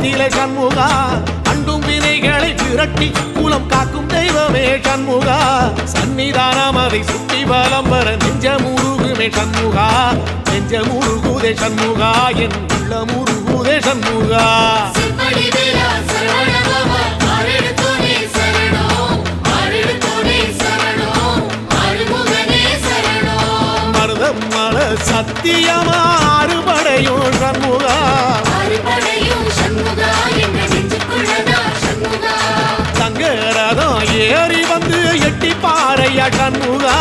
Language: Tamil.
நிலை சண்முகா அண்டும் வினைகளை விரட்டி குலம் காக்கும் தெய்வமே சண்முகா சன்னிதானம் அதை சுற்றி பலம் வர நெஞ்சமுருகுமே சண்முகா நெஞ்சமுருகுதே சண்முகா என் உள்ளமுருகுதே சண்முகா மருதமல சத்தியமா அறுபடையும் சண்முகா தங்கரதம் ஏறி வந்து எட்டி பாறையா சண்முகா